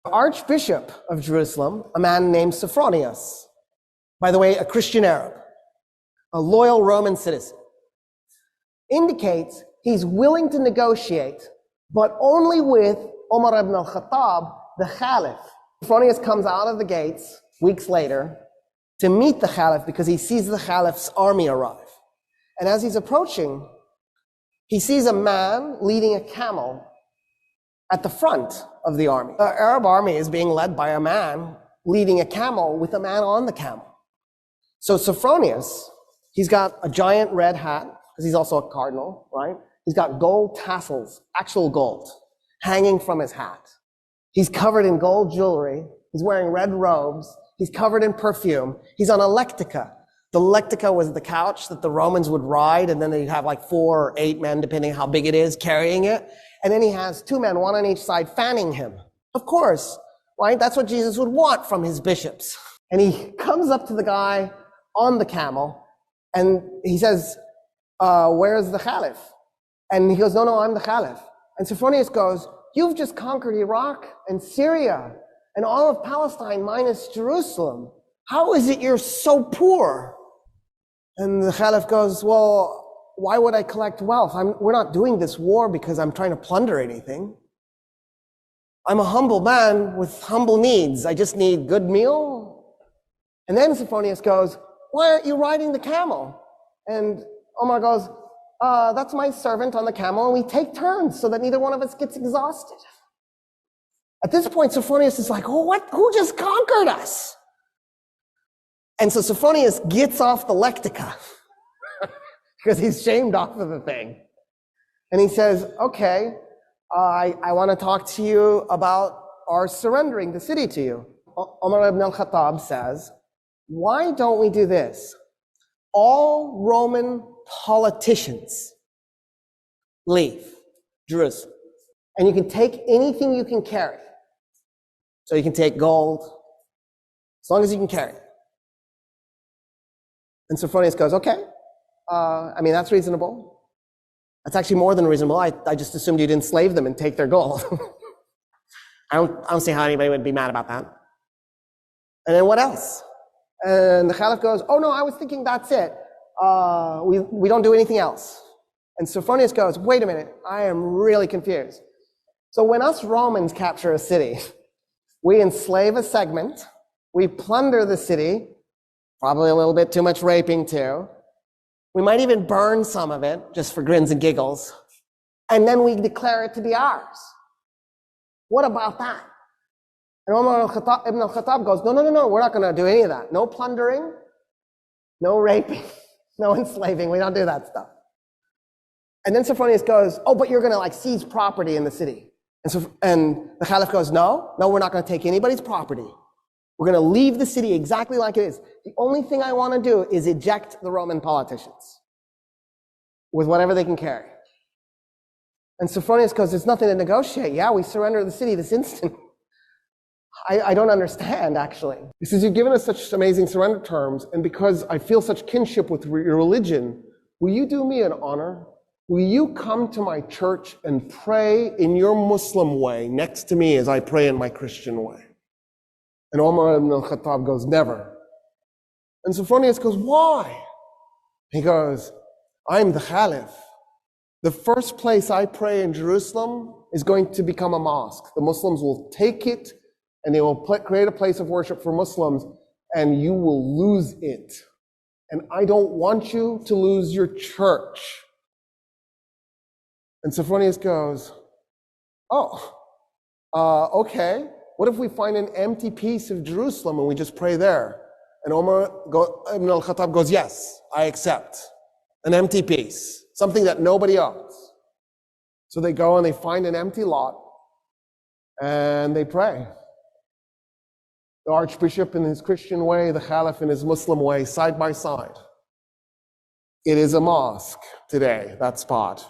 The Archbishop of Jerusalem, a man named Sefranius, by the way, a Christian Arab, a loyal Roman citizen, indicates he's willing to negotiate, but only with Umar ibn al-Khattab, the Caliph. Sefranius comes out of the gates weeks later to meet the Caliph because he sees the Caliph's army arrive. And as he's approaching, he sees a man leading a camel at the front of the army. The Arab army is being led by a man leading a camel with a man on the camel. So Sefranius, he's got a giant red hat, because he's also a cardinal, right? He's got gold tassels, actual gold, hanging from his hat. He's covered in gold jewelry. He's wearing red robes. He's covered in perfume. He's on a lectica. The lectica was the couch that the Romans would ride, and then they'd have like 4 or 8 men, depending how big it is, carrying it. And then he has 2 men, 1 on each side, fanning him. Of course, right? That's what Jesus would want from his bishops. And he comes up to the guy on the camel, and he says, where's the Caliph? And he goes, no, I'm the Caliph. And Sefranius goes, you've just conquered Iraq and Syria and all of Palestine minus Jerusalem. How is it you're so poor? And the Caliph goes, well, why would I collect wealth? We're not doing this war because I'm trying to plunder anything. I'm a humble man with humble needs. I just need good meal. And then Sefranius goes, why aren't you riding the camel? And Omar goes, that's my servant on the camel, and we take turns so that neither one of us gets exhausted. At this point, Sefranius is like, oh, what? Who just conquered us? And so Sefranius gets off the lectica because he's shamed off of the thing. And he says, okay, I want to talk to you about our surrendering the city to you. Umar ibn al-Khattab says, why don't we do this? All Roman politicians leave Jerusalem, and you can take anything you can carry. So you can take gold, as long as you can carry it. And Sefranius goes, okay, that's reasonable. That's actually more than reasonable. I just assumed you'd enslave them and take their gold. I don't see how anybody would be mad about that. And then what else? And the Caliph goes, oh no, I was thinking that's it. We don't do anything else. And Sefranius goes, wait a minute, I am really confused. So when us Romans capture a city, we enslave a segment, we plunder the city, probably a little bit too much raping too. We might even burn some of it, just for grins and giggles. And then we declare it to be ours. What about that? And Umar ibn al-Khattab goes, no, we're not going to do any of that. No plundering, no raping, no enslaving. We don't do that stuff. And then Sefranius goes, oh, but you're going to seize property in the city. And the Caliph goes, no, we're not going to take anybody's property. We're going to leave the city exactly like it is. The only thing I want to do is eject the Roman politicians with whatever they can carry. And Sefranius goes, there's nothing to negotiate. Yeah, we surrender the city this instant. I don't understand, actually. He says, you've given us such amazing surrender terms, and because I feel such kinship with your religion, will you do me an honor? Will you come to my church and pray in your Muslim way next to me as I pray in my Christian way? And Umar ibn al-Khattab goes, never. And Sefranius goes, why? He goes, I'm the Caliph. The first place I pray in Jerusalem is going to become a mosque. The Muslims will take it and they will create a place of worship for Muslims, and you will lose it. And I don't want you to lose your church. And Sefranius goes, okay. What if we find an empty piece of Jerusalem and we just pray there? And Umar ibn al-Khattab goes, yes, I accept. An empty piece, something that nobody owns. So they go and they find an empty lot and they pray. The Archbishop in his Christian way, the Caliph in his Muslim way, side by side. It is a mosque today, that spot.